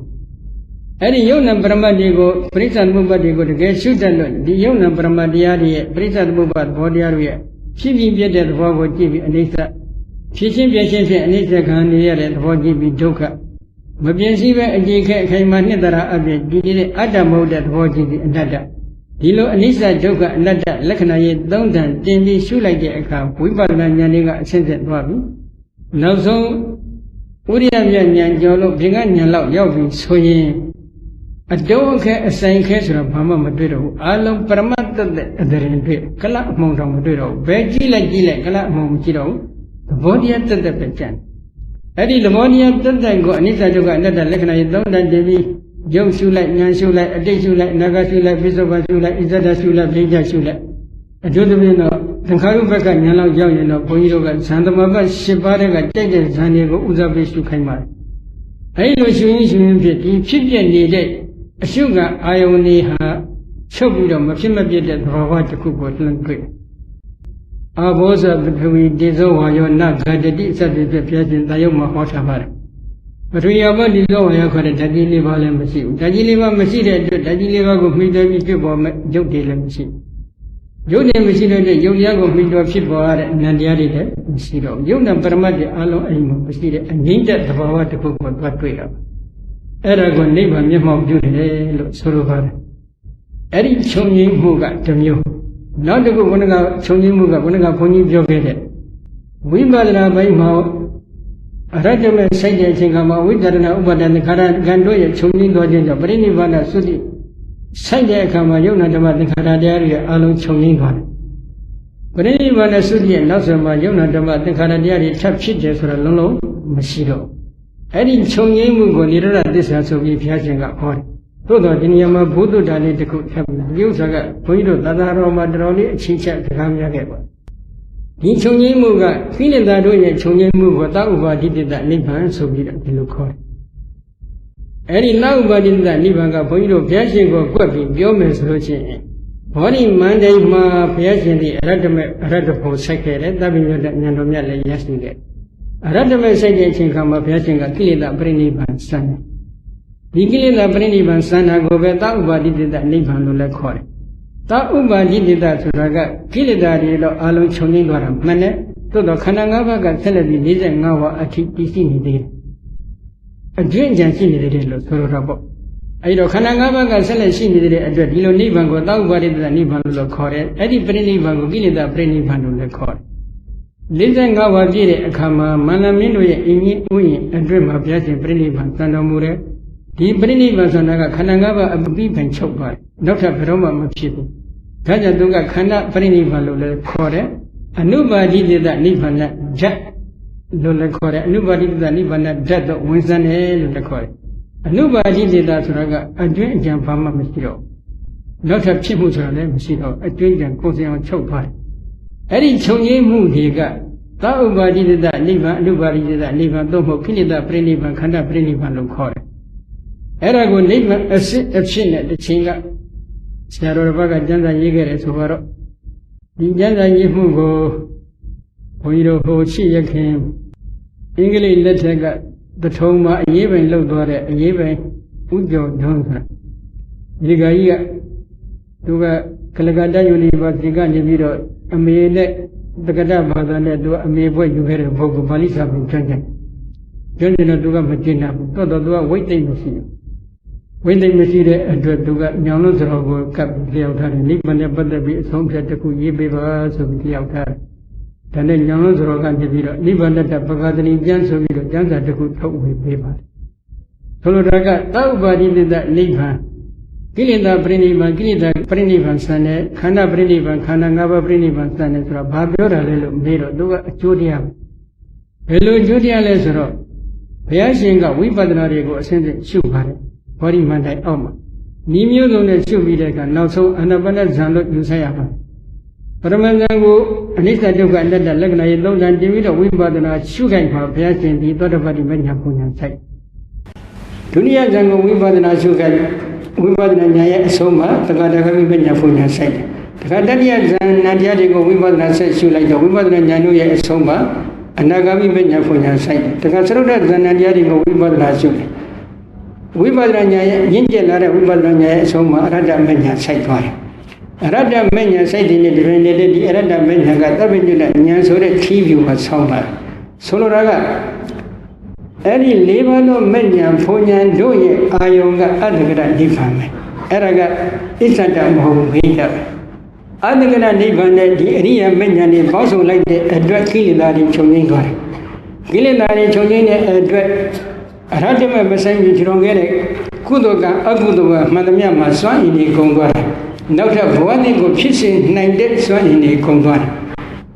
အဲ့ဒီယုံနာပရမတ္တိကိုပရိစ္ဆသမုပ္ပါဒ်ကိုတကယ်ရှုတတ်လို့ဒီယုံနာပရမတ္တရားတွေရဲ့ပရိစ္ဆသမုပ္ပါဒ်ဘောတရားတွေရဲ့ဖြစ်ပြီးပြတဲ့သဘောကိုကြည့်ပြီးအနိစ္စဖြစ်ချင်းပြချင်းဖြင့်အနိစ္စခံနေရတဲ့သဘောကြည့်ပြီးဒုက္ခမပြင်းစည်းပဲအကြည့်ခဲအခိုင်မာနှစ်တရာအပြင်ဒီတဲ့အတ္တမဟုတ်တဲ့သဘောကြည့်ပြီးအနတ္တဒီလိုအနိစ္စဒုက္ခအနတ္တလက္ခဏာရဲ့သုံးတန်တင်ပြီးရှုလိုက်တဲ့အခါဝိပဿနာဉာဏ်တွေကအဆင့်ဆက်သွားပြီနောက်ဆုံးဥရိယမြတ်ဉာဏ်ကျော်လို့ဘင်္ဂဉာဏ်လောက်ရောက်ပြီဆိုရင်အတုံးခဲအဆိုင်ခဲဆိုတော့ဘာမှမတွေ့တော့ဘူးအလုံးပရမတ္တတဲ့အတရင်တွေ့ကလအမှုံတော်မတွေ့တော့ဘူးဘယ်ကြည့်လိုက်ကလအမှုံမကြည့်တော့ဘူးသဘောတရားတတ်ပဲကြံအဲ့ဒီသဘောတရားတတ်ကိုအနိစ္စဒုက္ခအနတ္တလက္ခဏာရဲ့သုံးတန်တင်ပြီးယုံရှုလိုက်ဉာဏ်ရှုလိုက်အတိတ်ရှုလိုက်အနာဂတ်ရှုလိုက်ပိဿုပ္ပန်ရှုလိုက်ဣဇဒရှုလိုက်ပြိဋ္ဌရှုလိုက်အကျိုးသဖြင့်တော့သင်္ခါရုပ္ပကဉာဏ်လောက်ရောက်ရင်တော့ဘုန်းကြီးတို့ကဇန်သမဘတ်၈ပါးတည်းကတိုက်တဲ့ဇန်တွေကိုဥစားပေးရှုခိုင်းပါတယ်အဲဒီလိုရှုရင်ဖြစ်ဒီဖြစ်ပြနေတဲ့အရှုကအာယုန်တွေဟာချုပ်ပြီးတော့မဖြစ်မပြတ်တဲ့သဘာဝတစ်ခုကိုလှမ်းတွေ့အာဘောဇပထဝီတေဇောဝါယောနဂတတိစသဖြင့်ဘုရားရှင်သာယုတ်မှာဟောထားပါတယ်ပထဝီအဘောဒီဇောဝါယောခေါ်တဲ့ဓာတ်ကြီးလေးပါးလည်းမရှိဘူးဓာတ်ကြီးလေးပါးမရှိတဲ့အတွက်ဓာတ်ကြီးလေးပါးကိုမှီတယ်ပြီးဖြစ်ပေါ်မဲ့ရုပ်တွေလည်းမရှိရုပ်တွေမရှိတဲ့အတွက်ရုပ်တရားကိုမှီတော်ဖြစ်ပေါ်ရတဲ့အနန္တရားတွေလည်းမရှိတော့ရုပ်နဲ့ပရမတ်တွေအလုံးအိမ်မှာမရှိတဲ့အငြိမ့်တဲ့သဘာဝတစ်ခုကိုသွားတွေ့တာအဲ့ဒါကိုနိဗ္ဗာန်မျက်မှောက်ပြုတယ်လို့ဆိုလိုပါတယ်အဲ့ဒီခြုံငိမ့်မှုကတစ်မျိုးနောက်တစ်ခုခုနကခြုံငိမ့်မှုကခုနကဘုန်းကြီးပြောခဲ့တဲ့ဝိပဿနာဘိုင်းမှာအရဟတမေစိုက်တဲ့အချိန်ကမှဝိတ္တရဏဥပါဒသင်္ခါရကံတို့ရဲ့ခြုံငိမ့်သွားခြင်းကြောင့်ပရိနိဗ္ဗာန်သုတိစိုက်တဲ့အခါမှာယုံနာဓမ္မသင်္ခါရတရားတွေအလုံးခြုံငိမ့်သွားတယ်ပရိနိဗ္ဗာန်သုတိရဲ့နောက်ဆက်မှာယုံနာဓမ္မသင်္ခါရတရားတွေထပ်ဖြစ်တယ်ဆိုတော့လုံးလုံးမရှိတော့အဲ့ဒီခြုံငိမ့်မှုကိုနိရောဓသစ္စာဆိုပြီးဘုရားရှင်ကဟောတယ်သို့တော်ဒီနေရာမှာဘုဒ္ဓတာလေးတစ်ခုထပ်ပြီးဒီဥစ္စာကဘုန်းကြီးတို့သာသနာတော်မှာတော်တော်လေးအချင်းချက်စကားများခဲ့ပါဒီခြုံငိမ့်မှုကခိလေသာတို့ရဲ့ခြုံငိမ့်မှုကိုသာဥပါတိတ္တနိဗ္ဗာန်ဆိုပြီးတော့ဒီလိုခေါ်တယ်အဲ့ဒီသာဥပါတိတ္တနိဗ္ဗာန်ကဘုန်းကြီးတို့ဘုရားရှင်ကိုကွက်ပြီးပြောမယ်ဆိုလို့ချင်းဘောဓိမန္တိမှာဘုရားရှင်ဒီအရဟတမေအရဟတဖို့ဆိုင်ခဲ့တယ်တပ္ပိညတဉာဏ်တော်မြတ်လည်းရရှိခဲ့အရဟတမေဆိုင်တဲ့အချိန်ခါမှာဘုရားရှင်ကကိလေသာပရိနိဗ္ဗာန်စံတယ်ဒီကိလေသာပရိနိဗ္ဗာန်စံတာကိုပဲသာဥပါတိတ္တနိဗ္ဗာန်လို့လည်းခေါ်တယ်သာဥပါတိတ္တဆိုတာကကိလေသာတွေတော့အလုံးခြုံငိမ့်သွားတာမှန်တယ်သို့တော့ခန္ဓာ၅ပါးကဆက်လက်ပြီး45ဝါအထိတည်ရှိနေသေးတယ်အကျွင့်ကြံရှိနေသေးတယ်လို့ဆိုလိုတာပေါ့အဲဒီတော့ခန္ဓာ၅ပါးကဆက်လက်ရှိနေတဲ့အတွက်ဒီလိုနိဗ္ဗာန်ကိုသာဥပါတိတ္တနိဗ္ဗာန်လို့ခေါ်တယ်အဲ့ဒီပရိနိဗ္ဗာန်ကိုကိလေသာပရိနိဗ္ဗာန်လို့လည်းခေါ်တယ်45ဝါပြည့်တဲ့အခါမှာမန္တမင်းတို့ရဲ့အင်းကြီးဥယျာဉ်အတွက်မှာဘုရားရှင်ပြိဋိဘံစံတော်မူတဲ့ဒီပြိဋိဘံဆိုတာကခန္ဓာ၅ပါးအပြီးပင်ချုပ်သွားတယ်နောက်ထပ်ဘယ်တော့မှမဖြစ်ဘူးဒါကြောင့်သူကခန္ဓာပြိဋိဘံလို့လည်းခေါ်တယ်အနုပါတိတ္တနိဗ္ဗာန်ဓာတ်လို့လည်းခေါ်တယ်အနုပါတိတ္တနိဗ္ဗာန်ဓာတ်တော့ဝင်စံတယ်လို့လည်းခေါ်တယ်အနုပါတိတ္တဆိုတာကအတွင်းအကြံဘာမှမရှိတော့နောက်ထပ်ဖြစ်မှုဆိုတာလည်းမရှိတော့အတွင်းအကြံကိုယ်စင်အောင်ချုပ်သွားတယ်အဲ့ဒီခြုံငိမ့်မှုတွေကသာဥပါတိတ္တနိဗ္ဗာန်အနုပါတိတ္တနိဗ္ဗာန်သို့မဟုတ်ခိလေသာပရိနိဗ္ဗာန်ခန္ဓာပရိနိဗ္ဗာန်လို့ခေါ်တယ်အဲ့ဒါကိုနိဗ္ဗာန်အစစ်အဖြစ်နဲ့တစ်ချိန်ကဆရာတော်ဘက်ကကျမ်းစာရေးခဲ့တယ်ဆိုတော့ဒီကျမ်းစာရေးမှုကိုဘုန်းကြီးတို့ဟိုရှိရခင်အင်္ဂလိပ်လက်ထက်ကတထုံမှာအရေးပိုင်လှုပ်သွားတဲ့အရေးပိုင်ဥကျော်တွန်းဆိုတာဒီကကြီးကသူကကလကတ္တယူနီဗာစီတီကနေပြီးတော့အမေနဲ့တက္ကသဘာသာနဲ့သူကအမေဘွဲ့ယူခဲ့တဲ့ပုဂ္ဂိုလ်ပါဠိစာပေကျွမ်းကျင်တော့သူကမကျင်တာဘူးတော်တော်သူကဝိသိမ့်မရှိဘူးဝိသိမ့်မရှိတဲ့အတွက်သူကညောင်လို့စတော်ကိုကပ်ပြီးလျှောက်ထားတယ်နိဗ္ဗာန်နဲ့ပတ်သက်ပြီးအဆုံးဖြတ်တစ်ခုရေးပေးပါဆိုပြီးလျှောက်ထားတယ်ဒါနဲ့ညောင်လို့စတော်ကနေပြီးတော့နိဗ္ဗာန်နဲ့ပဂသနီကျမ်းဆိုပြီးတော့ကျမ်းစာတစ်ခုထုတ်ဝေပေးပါတယ်ဆိုလိုတာကသာဥပါတိတ္တနိဗ္ဗာန်ကိလေသာပရိနိဗ္ဗာန်ကိလေသာပရိနိဗ္ဗာန်ဆံတဲ့ခန္ဓာပရိနိဗ္ဗာန်ခန္ဓာ၅ပါးပရိနိဗ္ဗာန်ဆံတဲ့ဆိုတာဘာပြောတာလဲလို့မေးတော့သူကအကျိုးတရားဘယ်လိုအကျိုးတရားလဲဆိုတော့ဘုရားရှင်ကဝိပဿနာတွေကိုအစဉ်စဉ်ရှုပါတယ်ဘောဓိမန္တိုင်အောက်မှာဤမျိုးစုံနဲ့ရှုပြီးတဲ့အခါနောက်ဆုံးအာနာပါနဇံလို့ယူဆရပါတယ်ပရမဇံကိုအနိစ္စဒုက္ခအနတ္တလက္ခဏာရဲ့သုံးဆံတင်ပြီးတော့ဝိပဿနာရှုခိုက်မှာဘုရားရှင်ဒီသောတပတ္တိမညာပုံညာဆိုင်ဒုတိယဇံကိုဝိပဿနာရှုခိုက်ဝိပဿနာဉာဏ်ရဲ့အဆုံးမှာသက္ကတာခမိပညာပုံညာဆိုင်တယ်တ ခါတတိယဇာဏတရားတွေကိုဝိပဿနာဆက်ရှုလိုက်တော့ဝိပဿနာဉာဏ်တို့ရဲ့အဆုံးမှာအနာဂါမိမဉာဏ်ဖွညာဆိုင်တယ်တခါသရုပ်ဇာဏတရားတွေကိုဝိပဿနာရှုတယ်ဝိပဿနာဉာဏ်ရဲ့ရင့်ကျက်လာတဲ့ဝိပဿနာဉာဏ်ရဲ့အဆုံးမှာအရဟတမဉာဏ်ဆိုင်သွားတယ်အရဟတမဉာဏ်ဆိုင်တဲ့ဒီတွင်နေတဲ့ဒီအရဟတမဉာဏ်ကသဗ္ဗညုတဉာဏ်ဆိုတဲ့ခီးဖြူမှာဆောင်းလာဆိုလိုတာကအဲ့ဒီ၄ပါးသောမဉ္ဇဉ်ဘုံဉာဏ်တို့ရဲ့အာယုံကအတ္တကရနိဗ္ဗာန်ပဲအဲ့ဒါကအစ္ဆဒမဟုတ်ဘူးဘိဓပဲအတ္တကရနိဗ္ဗာန်နဲ့ဒီအရိယာမဉ္ဇဉ်တွေပေါင်းစုံလိုက်တဲ့အတွက်ကိလေသာတွေချုပ်ငြိမ်းသွားတယ်ကိလေသာတွေချုပ်ငြိမ်းတဲ့အတွက်အရဟတမမဆိုင်ပြီးကျွန်တော်ခဲ့တဲ့ကုသိုလ်ကအကုသိုလ်ကမှန်သမျှမှာစွမ်းအင်တွေကုန်သွားတယ်နောက်ထပ်ဘဝတည်ကိုဖြစ်စေနိုင်တဲ့စွမ်းအင်တွေကုန်သွားတယ်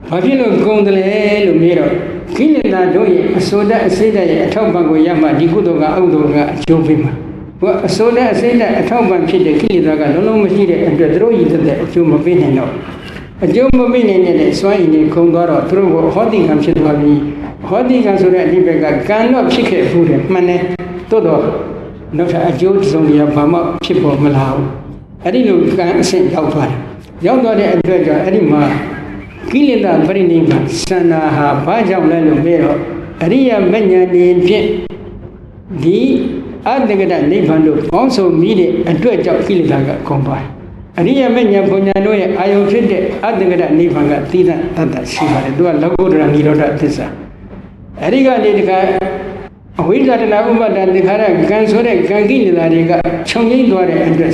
ဘာဖြစ်လို့ကုန်တယ်လဲလို့မေးတော့ကိလေသာတို့ရဲ့အစိုးရအစိတ်ရဲ့အထောက်ပံ့ကိုရမှဒီကုသိုလ်ကအကုသိုလ်ကအကျိုးပေးမှာဘုရားအစိုးရအစိတ်အထောက်ပံ့ဖြစ်တဲ့ကိလေသာကလုံးလုံးမရှိတဲ့အတွက်သူတို့ရည်တဲ့အကျိုးမပေးနိုင်တော့အကျိုးမပေးနိုင်တဲ့စွမ်းအင်တွေကုန်သွားတော့သူတို့ကဟောတိကံဖြစ်သွားပြီးဟောတိကံဆိုတဲ့အဓိပ္ပာယ်ကကံတော့ဖြစ်ခဲ့ဘူးတယ်မှန်တယ်သို့တော့နောက်ထပ်အကျိုးစုံတွေကဘာမှဖြစ်ပေါ်မလာဘူးအဲ့ဒီလိုကံအဆင့်ရောက်သွားတယ်ရောက်သွားတဲ့အတွက်ကြောင့်အဲ့ဒီမှာကိလေသာပရိနိဗ္ဗာန်စန္ဒာဟာဘာကြောင့်လဲလို့ပြောတော့အရိယာမဉ္ဇဉ်တွေဖြင့်ဒီအတ္တကရနိဗ္ဗာန်တို့ပေါင်းစုံမိတဲ့အတွက်ကြောင့်ကိလေသာကကုန်သွားတယ်အရိယာမဉ္ဇဉ်ဘုံညာတို့ရဲ့အာယုံဖြစ်တဲ့အတ္တကရနိဗ္ဗာန်ကသီးသန့်တတ်တာရှိပါတယ်သူကလောကုတ္တရာနိရောဓသစ္စာအဲ့ဒီကနေတခါအဝိဇ္ဇာတဏှာဥပါဒသင်္ခါရကံဆိုတဲ့ကံကိလေသာတွေကခြုံငိမ့်သွားတဲ့အတွက်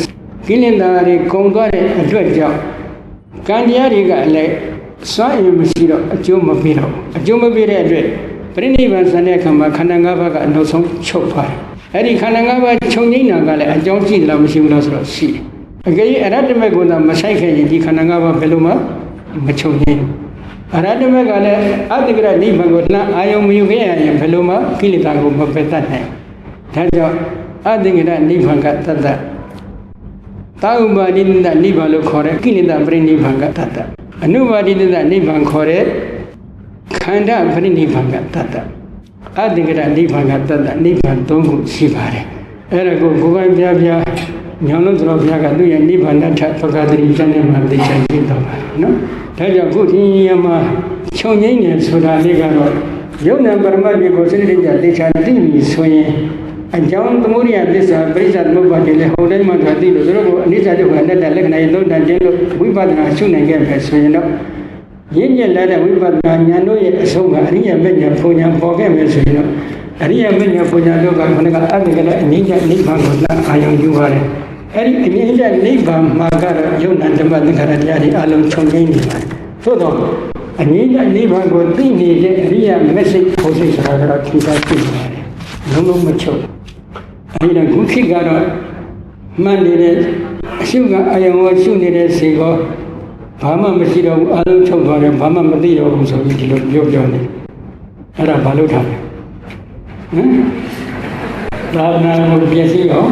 ကိလေသာတွေကုန်သွားတဲ့အတွက်ကြောင့်ကံတရားတွေကလည်းစွမ်းအင်မရှိတော့အကျိုးမပေးတော့အကျိုးမပေးတဲ့အတွက်ပြိဋိဘံဆန်တဲ့အခါမှာခန္ဓာ၅ပါးကအနောက်ဆုံးချုပ်သွားတယ်အဲ့ဒီခန္ဓာ၅ပါးချုပ်ငိမ့်တာကလည်းအကြောင်းရှိသလားမရှိဘူးလားဆိုတော့ရှိတယ်အကယ်၍အရဟတမေကုဏမဆိုင်ခဲ့ရင်ဒီခန္ဓာ၅ပါးဘယ်လိုမှမချုပ်ငိမ့်ဘူးအရဟတမေကလည်းအတ္တကရနိဗ္ဗာန်ကိုလှမ်းအာယုံမယူခဲ့ရရင်ဘယ်လိုမှကိလေသာကိုမပယ်တတ်နိုင်ဒါကြောင့်အတ္တကရနိဗ္ဗာန်ကတတ္တသာဥပါဒိတနိဗ္ဗာန်လို့ခေါ်တဲ့ကိလေသာပြိနိဗ္ဗာန်ကတတ္တအနုပါဒိတနိဗ္ဗာန်ခေါ်တဲ့ခန္ဓာပြိနိဗ္ဗာန်ကတတ္တအတ္တကရနိဗ္ဗာန်ကတတ္တနိဗ္ဗာန်၃ခုရှိပါတယ်အဲ့ဒါကိုဘုရားပြားပြားညောင်လို့တော်ဘုရားကသူ့ရဲ့နိဗ္ဗာန်ထသောကတိကျမ်းထဲမှာသိချင်ပြတော့ပါတယ်နော်ဒါကြောင့်ခုဒီနေရာမှာခြုံငိမ့်နေဆိုတာလေးကတော့ယုံနာပရမတ်ကိုစိတ္တိကြသိချာသိပြီဆိုရင်အကြောင်းသမုဒိယသစ္စာပရိစ္ဆသမုပ္ပါဒ်လည်းဟိုတိုင်းမှာသာသိလို့သူတို့ကအနိစ္စဒုက္ခအနတ္တလက္ခဏာရဲ့သုံးတန်ခြင်းလို့ဝိပဿနာရှုနိုင်ခဲ့မယ်ဆိုရင်တော့ရင့်ကျက်လာတဲ့ဝိပဿနာဉာဏ်တို့ရဲ့အဆုံးကအရိယာမဉ္ဇဉ်ဘုံဉာဏ်ပေါ်ခဲ့မယ်ဆိုရင်တော့အရိယာမဉ္ဇဉ်ဘုံဉာဏ်တို့ကခဏကအတ္တကလည်းအငြိမ့်တဲ့နိဗ္ဗာန်ကိုလာအာရုံယူပါတယ်အဲ့ဒီအငြိမ့်တဲ့နိဗ္ဗာန်မှာကတော့ယုံနာဓမ္မသင်္ခါရတရားတွေအလုံးခြုံငိမ့်နေပါတယ်သို့တော့အငြိမ့်တဲ့နိဗ္ဗာန်ကိုသိနေတဲ့အရိယာမစိတ်ဘုံစိတ်ဆိုတာကတော့ထူးခြားရှိနေပါတယ်လုံးလုံးမချုပ်အဲ့ဒါခုခေတ်ကတော့မှန်နေတဲ့အရှုကအယံကိုရှုနေတဲ့စေကောဘာမှမရှိတော့ဘူးအလုံးချုပ်သွားတယ်ဘာမှမသိတော့ဘူးဆိုပြီးဒီလိုပြောနေအဲ့ဒါဘာလို့ထားလဲသာသနာကိုပြည့်စည်အောင်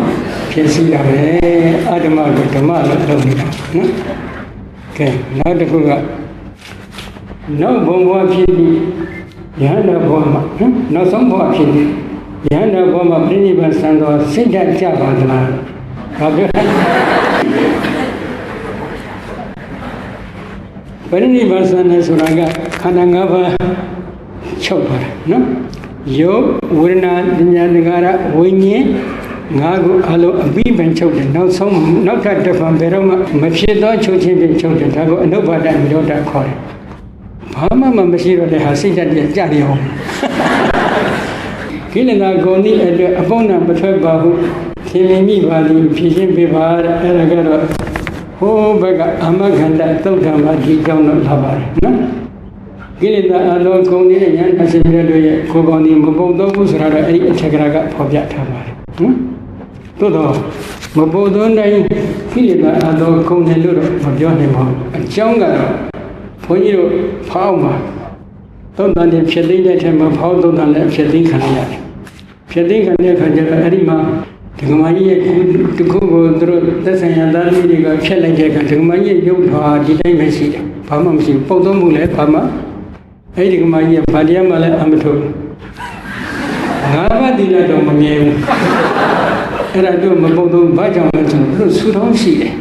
ဖြစ်စီတာပဲအတ္တမကိုဓမ္မလို့လုပ်နေတာနော်ကဲနောက်တစ်ခုကနောက်ဘုံဘဝဖြစ်ပြီးယဟန္တာဘဝမှာနောက်ဆုံးဘဝဖြစ်ပြီးယဟန္တာဘဝမှာပြိဋိဘံဆံတော်စိတ်ဓာတ်ကြပါသလားဘာပြောပြိဋိဘံဆံတယ်ဆိုတာကခန္ဓာ၅ပါးချုပ်သွားတာနော်ယောဝေဒနာဉာဏ်သင်္ခါရဝိညာဉ်ငါးခုအလုံးအပြီးပင်ချုပ်တယ်နောက်ဆုံးနောက်ထပ်တစ်ဖန်ဘယ်တော့မှမဖြစ်သောချုပ်ခြင်းဖြင့်ချုပ်တယ်ဒါကိုအနုပါဒနိရောဓခေါ်တယ်ဘာမှမရှိတော့တဲ့ဟာစိတ်ဓာတ်ကြကြရအောင်ကိလေသာကုန်သည့်အတွက်အပုံနာမထွက်ပါဘူးသင်္မြင်မိပါသည်ဖြည့်ရှင်းပေးပါတဲ့အဲ့ဒါကတော့ဟိုးဘက်ကအမခန္ဓာသုတ်တံမှာဒီကြောင့်တော့လာပါတယ်နော်ကိလေသာအလုံးကုန်နေတဲ့ဉာဏ်အစဉ်ပြတို့ရဲ့ကိုယ်ပေါင်းဒီမပုတ်တော့ဘူးဆိုတာတော့အဲ့ဒီအထက်ကရာကဖော်ပြထားပါတယ်နော်သို့တော့မပုတ်တော့တိုင်းကိလေသာအလုံးကုန်တယ်လို့တော့မပြောနိုင်ပါဘူးအကြောင်းကတော့ဘုန်းကြီးတို့ဖောက်မှာသုံးတန်တွေဖြစ်သိတဲ့အထက်မှာဖောက်သုံးတန်လည်းဖြစ်သိခံရတယ်ဖြစ်သိခံတဲ့အခါကျတော့အဲ့ဒီမှာဒကမကြီးရဲ့တခုကိုသူတို့သက်ဆိုင်ရာသားသမီးတွေကဖြတ်လိုက်တဲ့အခါဒကမကြီးရဲ့ရုပ်ထွားဒီတိုင်းပဲရှိတယ်ဘာမှမရှိဘူးပုတ်သုံးမှုလည်းဘာမှအဲ့ဒီဒကမကြီးကဗာတရားမှလည်းအမထုတ်ငါးပါးသီလတော့မမြဲဘူးအဲ့ဒါတို့မပုတ်သုံးဘာကြောင့်လဲဆိုတော့သူတို့ဆူထောင်းရှိတယ်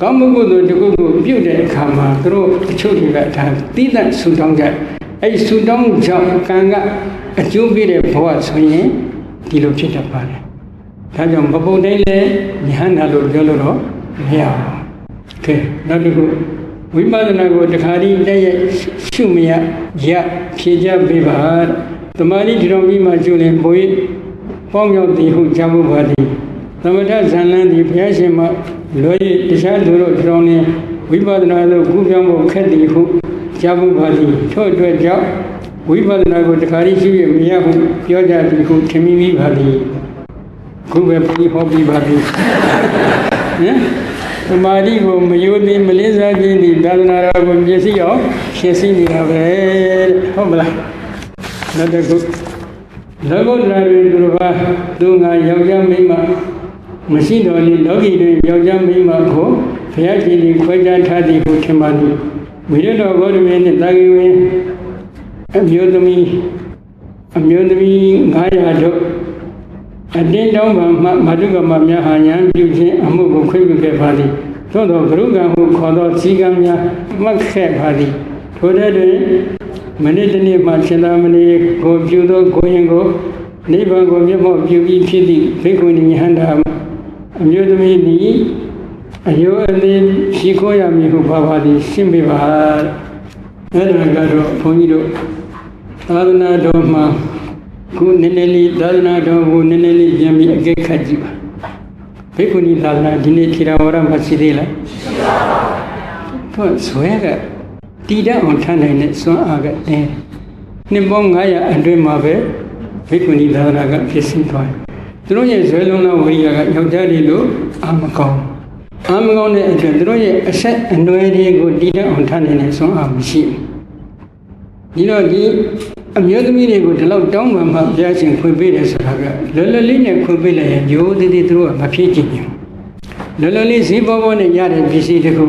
ကောင်းမှုကုသိုလ်တစ်ခုကိုပြုတဲ့အခါမှာသူတို့အချို့တွေကဒါသီးသန့်ဆူတောင်းကြတယ်အဲ့ဆူတောင်းကြောင့်ကံကအကျိုးပေးတဲ့ဘဝဆိုရင်ဒီလိုဖြစ်တတ်ပါတယ်ဒါကြောင့်မပုံတိုင်းလဲဉာဏ်နာလို့ပြောလို့တော့မရဘူးကဲနောက်တစ်ခုဝိပဿနာကိုတခါတည်းတည့်ရရှုမရဖြေကြပေးပါသမာဓိဒီတော်ပြီးမှကျူရင်ဘုရားပေါင်းရောက်သည်ဟုကြားမှုပါသည်သမထဇန်လန်းသည်ဘုရားရှင်မှာလွယ်တခြားသူတို့ကြောင်းနေဝိပဿနာသို့ကူးပြောင်းဖို့ခက်သည်ဟုကြားမှုပါသည်ထို့အတွက်ကြောင့်ဝိပဿနာကိုတခါတည်းရှုရမရဟုပြောကြသည်ဟုထင်မိပါသည်ခုပဲပြီးဟောပြီးပါသည်ဟင်သမာဓိကိုမယိုသေးမလေးစားခြင်းဒီသာသနာတော်ကိုပြည့်စည်အောင်ဖြည့်ဆည်းနေတာပဲဟုတ်မလားနောက်တစ်ခုလောကုတ္တရာတွင်သူတစ်ပါးသူငါယောက်ျားမိန်းမမရှိတော်လေလောကီတွင်ယောက်ျားမိန်းမကိုဘုရားရှင်ကြီးခွဲခြားထားသည်ကိုထင်ပါသည်ဝိရတော်ဂေါတမင်းနှင့်တာဂိဝင်းအမျိုးသမီး900တို့အတင်းတောင်းပါမှမတုကမများဟာဉာဏ်ပြုခြင်းအမှုကိုခွင့်ပြုခဲ့ပါသည်သို့သောဂရုကံဟုခေါ်သောစည်းကမ်းများမှတ်ခဲ့ပါသည်ထိုတဲ့တွင်မနေ့တနေ့မှရှင်သာမဏေကိုပြုသောကိုရင်ကိုနိဗ္ဗာန်ကိုမျက်မှောက်ပြုပြီးဖြစ်သည့်ဘိက္ခုနီယဟန္တာအမျိုးသမီးသည်အယောအသေးရှိခိုးရမည်ဟုပါသည်ရှင်းပြပါအဲ့ဒါကတော့ဘုန်းကြီးတို့သာသနာတော်မှာခုနည်းနည်းလေးသာသနာတော်ကိုနည်းနည်းလေးပြန်ပြီးအကဲခတ်ကြည့်ပါဘိက္ခုနီသာသနာဒီနေ့ထေရဝါဒမှာရှိသေးလားရှိပါဘူးသူဇွဲကတည်တတ်အောင်ထမ်းနိုင်တဲ့စွမ်းအားကနှစ်ပေါင်း900အတွင်းမှာပဲဘိက္ခုနီသာသနာကဖြစ်sinhသွားတယ်သူတို့ရဲ့ဇွဲလုံးသောဝိရိယကယောက်ျားတွေလို့အာမကောင်းတဲ့အတွက်သူတို့ရဲ့အဆက်အနွယ်တွေကိုတည်တတ်အောင်ထမ်းနိုင်တဲ့စွမ်းအားမရှိဘူးဒီတော့ဒီအမျိုးသမီးတွေကိုဒီလောက်တောင်းပန်မှဘုရားရှင်ခွင့်ပေးတယ်ဆိုတာကလောလောလေးနဲ့ခွင့်ပေးလိုက်ရင်ရိုးသေးသေးသူတို့ကမဖြစ်ကြည့်ဘူးလောလောလေးဈေးပေါ်ပေါ်နဲ့ရတဲ့ပစ္စည်းတခု